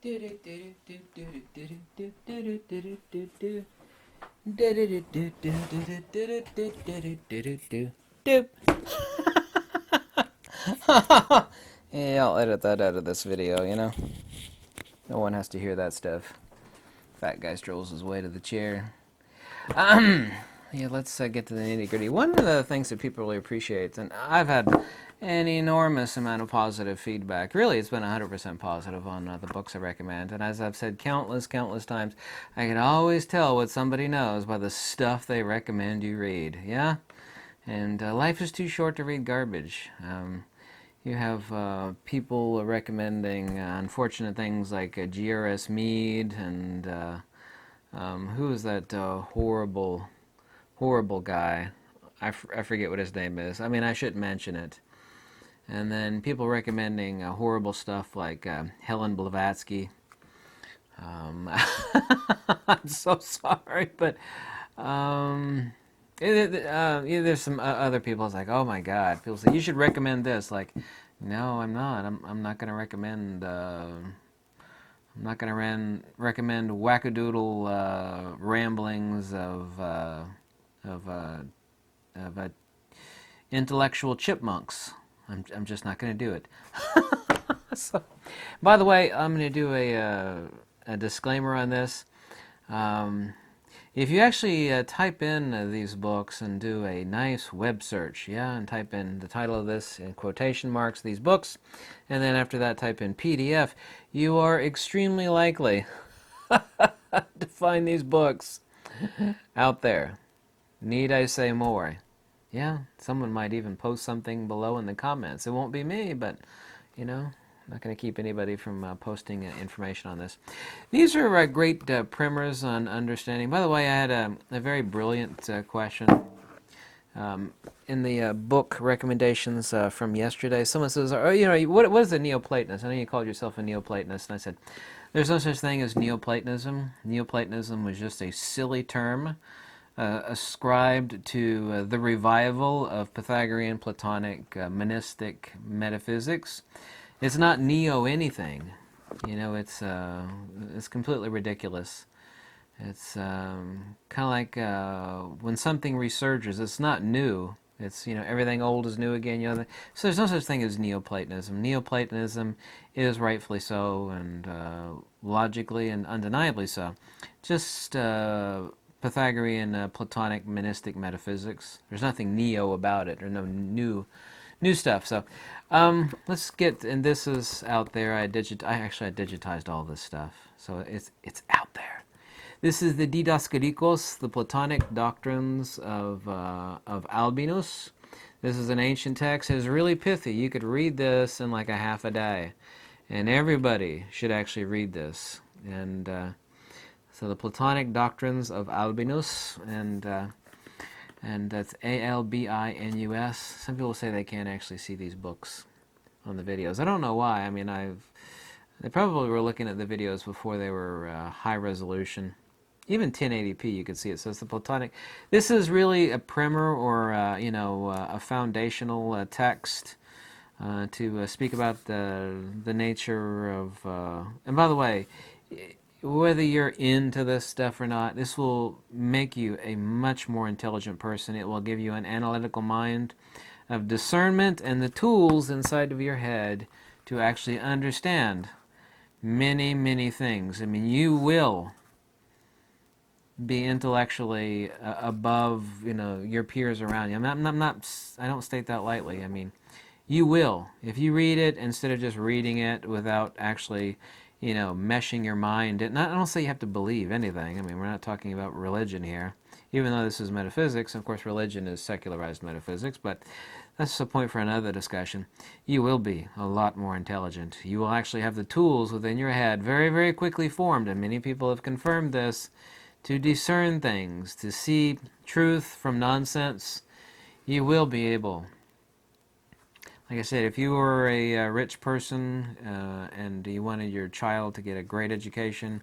Yeah, I'll edit that out of this video, you know? No one has to hear that stuff. Fat guy strolls his way to the chair. Yeah, let's get to the nitty-gritty. One of the things that people really appreciate, and I've had an enormous amount of positive feedback. Really, it's been 100% positive on the books I recommend. And as I've said countless times, I can always tell what somebody knows by the stuff they recommend you read. Yeah? And life is too short to read garbage. You have people recommending unfortunate things like G.R.S. Mead and who is that horrible guy? I forget what his name is. I mean, I shouldn't mention it. And then people recommending horrible stuff like Helen Blavatsky. I'm so sorry, but there's some other people. It's like, oh my God. People say you should recommend this. Like, no, I'm not. I'm not going to recommend. I'm not going to recommend wackadoodle ramblings of intellectual chipmunks. I'm just not going to do it. So, by the way, I'm going to do a disclaimer on this. If you actually type in these books and do a nice web search, yeah, and type in the title of this in quotation marks, these books, and then after that type in PDF, you are extremely likely to find these books out there. Need I say more? Yeah, someone might even post something below in the comments. It won't be me, but, you know, I'm not going to keep anybody from posting information on this. These are great primers on understanding. By the way, I had a very brilliant question in the book recommendations from yesterday. Someone says, oh, you know, what is a Neoplatonist? I know you called yourself a Neoplatonist. And I said, there's no such thing as Neoplatonism. Neoplatonism was just a silly term ascribed to the revival of Pythagorean Platonic monistic metaphysics. It's not neo anything, you know. It's completely ridiculous. It's kind of like when something resurges. It's not new. It's, you know, everything old is new again. You know, so there's no such thing as Neoplatonism. Neoplatonism is rightfully so, and logically and undeniably so. Just Pythagorean Platonic monistic metaphysics. There's nothing neo about it. There's no new stuff. So let's get, and this is out there. I digitized all this stuff, so it's out there. This is the Didaskalikos, the Platonic Doctrines of Albinus. This is an ancient text. It's really pithy. You could read this in like a half a day, and everybody should actually read this. And so the Platonic Doctrines of Albinus, and that's Albinus. Some people say they can't actually see these books on the videos. I don't know why. I mean, they probably were looking at the videos before they were high resolution. Even 1080p, you can see it. So it's the Platonic. This is really a primer or a foundational text to speak about the nature of. And by the way, whether you're into this stuff or not, this will make you a much more intelligent person. It will give you an analytical mind of discernment and the tools inside of your head to actually understand many, many things. I mean, you will be intellectually above, you know, your peers around you. I don't state that lightly. I mean, you will. If you read it instead of just reading it without actually, you know, meshing your mind. I don't say you have to believe anything. I mean, we're not talking about religion here. Even though this is metaphysics, of course, religion is secularized metaphysics, but that's a point for another discussion. You will be a lot more intelligent. You will actually have the tools within your head very, very quickly formed, and many people have confirmed this, to discern things, to see truth from nonsense. You will be able. Like I said, if you were a rich person and you wanted your child to get a great education,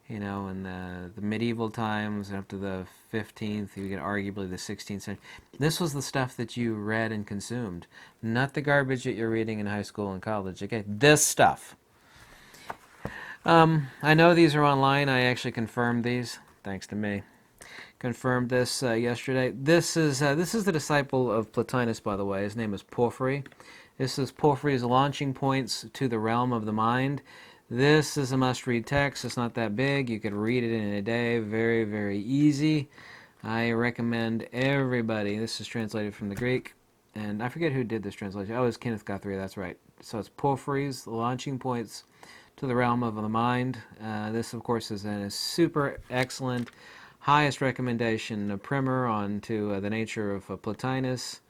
you know, in the medieval times, up to the 15th, you get arguably the 16th century, this was the stuff that you read and consumed. Not the garbage that you're reading in high school and college. Okay, this stuff. I know these are online. I actually confirmed these, thanks to me. Confirmed this yesterday. This is the disciple of Plotinus, by the way. His name is Porphyry. This is Porphyry's launching points to the realm of the mind. This is a must-read text. It's not that big. You could read it in a day. Very, very easy. I recommend everybody. This is translated from the Greek, and I forget who did this translation. Oh, it's Kenneth Guthrie. That's right. So it's Porphyry's launching points to the realm of the mind. This, of course, is a super excellent, highest recommendation, a primer on to the nature of Plotinus.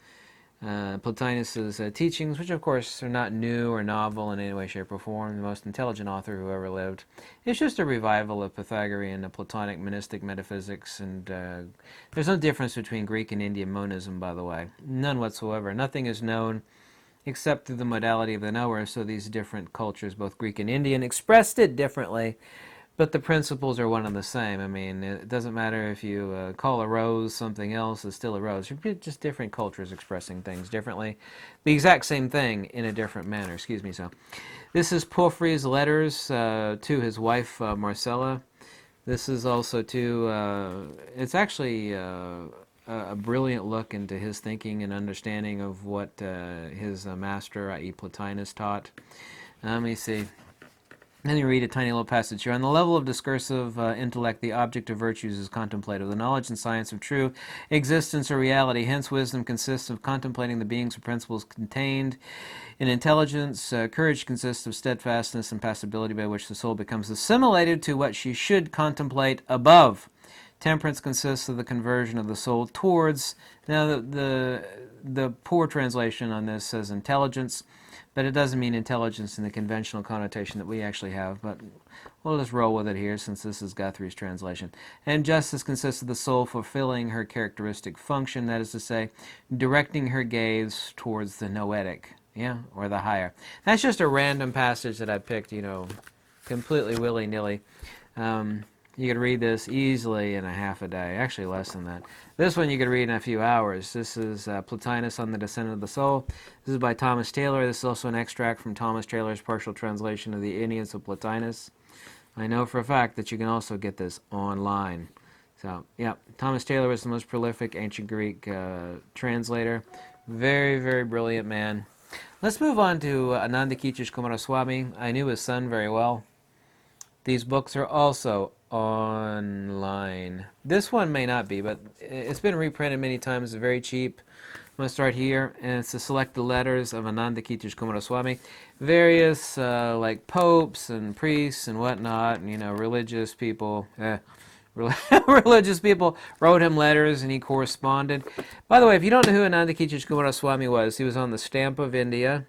Plotinus's teachings, which of course are not new or novel in any way, shape, or form, the most intelligent author who ever lived. It's just a revival of Pythagorean Platonic monistic metaphysics, and there's no difference between Greek and Indian monism, by the way. None whatsoever. Nothing is known except through the modality of the knower, so these different cultures, both Greek and Indian, expressed it differently, but the principles are one and the same. I mean, it doesn't matter if you call a rose something else, it's still a rose. You're just different cultures expressing things differently. The exact same thing in a different manner, excuse me. So, this is Porphyry's letters to his wife, Marcella. This is also it's actually a brilliant look into his thinking and understanding of what his master, i.e. Plotinus, taught. Let me see. Then you read a tiny little passage here. On the level of discursive intellect, the object of virtues is contemplative. The knowledge and science of true existence or reality. Hence, wisdom consists of contemplating the beings or principles contained in intelligence. Courage consists of steadfastness and passibility by which the soul becomes assimilated to what she should contemplate above. Temperance consists of the conversion of the soul towards. Now, the poor translation on this says intelligence, but it doesn't mean intelligence in the conventional connotation that we actually have, but we'll just roll with it here since this is Guthrie's translation. And justice consists of the soul fulfilling her characteristic function, that is to say, directing her gaze towards the noetic, or the higher. That's just a random passage that I picked, completely willy-nilly. You could read this easily in a half a day, actually less than that. This one you could read in a few hours. This is Plotinus on the Descent of the Soul. This is by Thomas Taylor. This is also an extract from Thomas Taylor's partial translation of the Enneads of Plotinus. I know for a fact that you can also get this online. So, yeah, Thomas Taylor was the most prolific ancient Greek translator. Very, very brilliant man. Let's move on to Anandakirti Kumaraswamy. I knew his son very well. These books are also online. This one may not be, but it's been reprinted many times. It's very cheap. I'm going to start here, and it's to select the letters of Anandakirti Kumaraswamy. Various, like popes and priests and whatnot, and, religious people. Religious people wrote him letters, and he corresponded. By the way, if you don't know who Anandakirti Kumaraswamy was, he was on the stamp of India.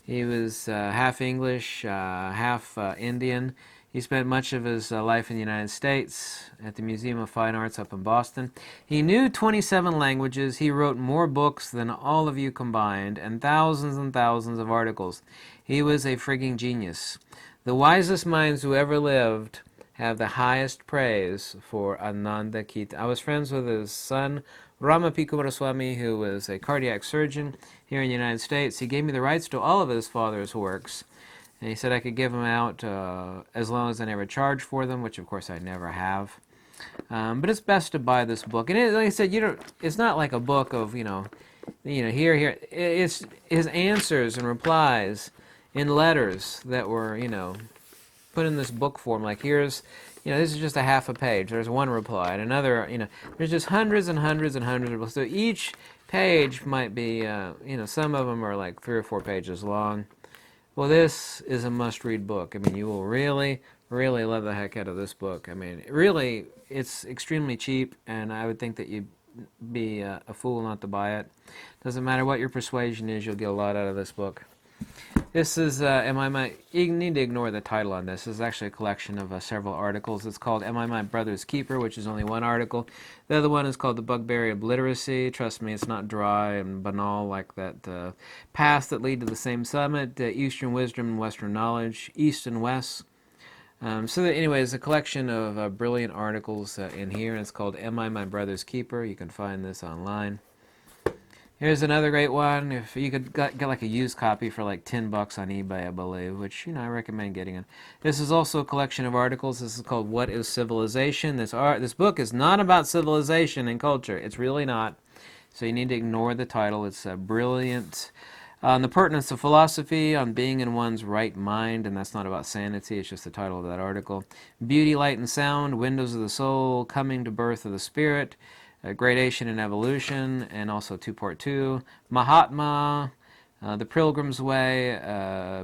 He was half English, half Indian. He spent much of his life in the United States at the Museum of Fine Arts up in Boston. He knew 27 languages. He wrote more books than all of you combined and thousands of articles. He was a frigging genius. The wisest minds who ever lived have the highest praise for Anandakirti. I was friends with his son, Rama P. Kumaraswamy, who was a cardiac surgeon here in the United States. He gave me the rights to all of his father's works. And he said I could give them out as long as I never charge for them, which of course I never have. But it's best to buy this book. And like I said, it's not like a book of, here. It's his answers and replies in letters that were, put in this book form. Like here's, this is just a half a page. There's one reply. And another, there's just hundreds and hundreds and hundreds of books. So each page might be, some of them are like 3 or 4 pages long. Well, this is a must-read book. I mean, you will really, really love the heck out of this book. I mean, really, it's extremely cheap, and I would think that you'd be a fool not to buy it. Doesn't matter what your persuasion is, you'll get a lot out of this book. This is, you need to ignore the title on this. This is actually a collection of several articles. It's called Am I My Brother's Keeper, which is only one article. The other one is called The Bugberry of Literacy. Trust me, it's not dry and banal like that paths that lead to the same summit, Eastern Wisdom and Western Knowledge, East and West. Anyways, a collection of brilliant articles in here. It's called Am I My Brother's Keeper? You can find this online. Here's another great one. If you could get like a used copy for like $10 on eBay, I believe, which, I recommend getting it. This is also a collection of articles. This is called What is Civilization? This book is not about civilization and culture. It's really not. So you need to ignore the title. It's brilliant. On the pertinence of philosophy, on being in one's right mind, and that's not about sanity, it's just the title of that article. Beauty, Light, and Sound, Windows of the Soul, Coming to Birth of the Spirit, Gradation and Evolution, and also Part 2. Mahatma, The Pilgrim's Way,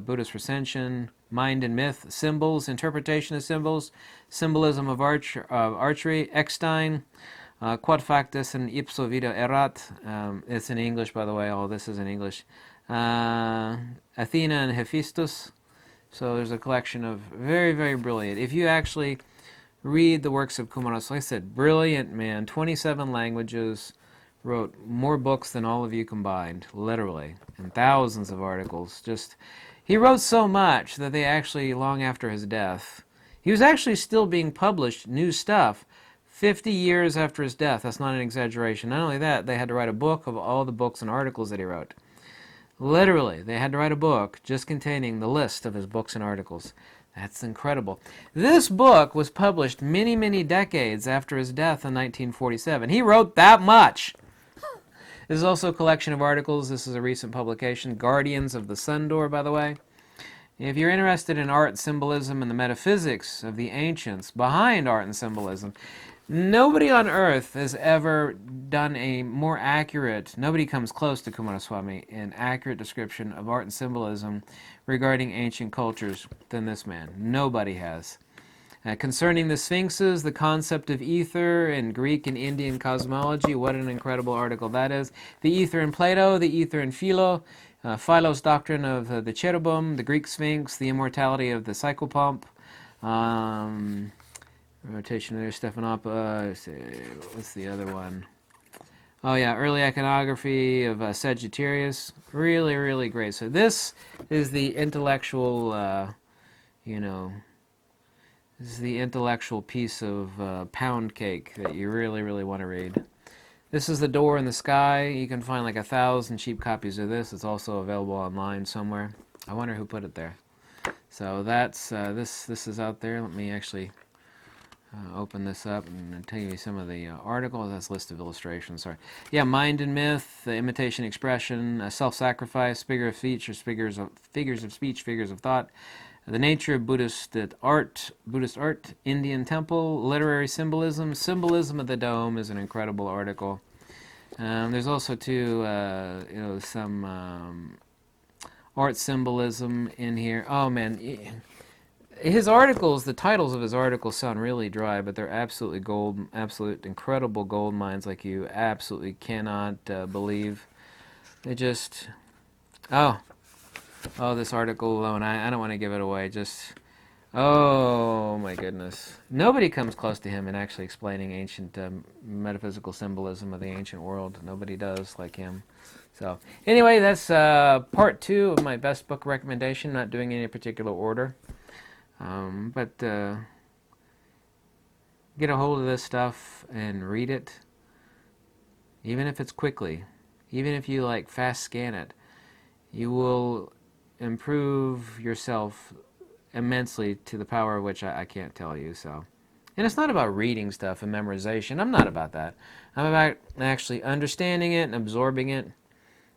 Buddhist Recension, Mind and Myth, Symbols, Interpretation of Symbols, Symbolism of Archery, Eckstein, Quod factus in ipso video erat. It's in English, by the way. All this is in English. Athena and Hephaestus. So there's a collection of very, very brilliant. If you actually read the works of Kumaras, like I said, brilliant man, 27 languages, wrote more books than all of you combined, literally, and thousands of articles. He wrote so much that they actually, long after his death, he was actually still being published new stuff 50 years after his death. That's not an exaggeration. Not only that, they had to write a book of all the books and articles that he wrote. Literally, they had to write a book just containing the list of his books and articles. That's incredible. This book was published many, many decades after his death in 1947. He wrote that much. This is also a collection of articles. This is a recent publication, Guardians of the Sun Door, by the way. If you're interested in art, symbolism, and the metaphysics of the ancients behind art and symbolism, nobody on earth has ever done a more accurate, nobody comes close to Kumaraswamy, an accurate description of art and symbolism regarding ancient cultures than this man. Nobody has. Concerning the Sphinxes, the concept of ether in Greek and Indian cosmology, what an incredible article that is. The ether in Plato, the ether in Philo, Philo's doctrine of the cherubim, the Greek Sphinx, the immortality of the psychopomp, rotation there, Stephanopoulos, what's the other one? Oh yeah, early iconography of Sagittarius. Really, really great. So this is the intellectual, this is the intellectual piece of pound cake that you really, really want to read. This is The Door in the Sky. You can find like 1,000 cheap copies of this. It's also available online somewhere. I wonder who put it there. So that's this is out there. Let me actually open this up and tell you some of the articles. That's a list of illustrations. Sorry. Yeah, Mind and Myth, Imitation Expression, Self-Sacrifice, Figure of Speech, or figures of speech, figures of thought, the nature of Buddhist art, Indian temple, literary symbolism, symbolism of the dome is an incredible article. There's also some art symbolism in here. Oh man, his articles, the titles of his articles sound really dry, but they're absolutely incredible gold mines like you absolutely cannot believe. They just, this article alone, I don't want to give it away. Oh my goodness. Nobody comes close to him in actually explaining ancient metaphysical symbolism of the ancient world. Nobody does like him. So anyway, that's part 2 of my best book recommendation. Not doing any particular order. But get a hold of this stuff and read it. Even if it's quickly. Even if you fast scan it. You will improve yourself immensely to the power of which I can't tell you. So, and it's not about reading stuff and memorization. I'm not about that. I'm about actually understanding it and absorbing it,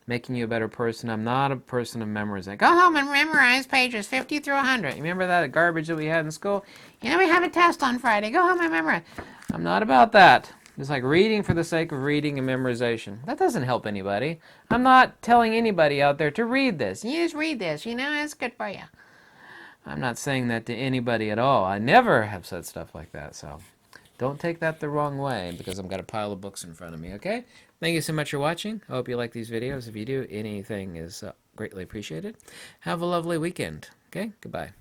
making you a better person. I'm not a person of memorizing. Go home and memorize pages 50 through 100. You remember that garbage that we had in school? We have a test on Friday. Go home and memorize. I'm not about that. It's like reading for the sake of reading and memorization. That doesn't help anybody. I'm not telling anybody out there to read this. You just read this, it's good for you. I'm not saying that to anybody at all. I never have said stuff like that, so don't take that the wrong way because I've got a pile of books in front of me, okay? Thank you so much for watching. I hope you like these videos. If you do, anything is greatly appreciated. Have a lovely weekend, okay? Goodbye.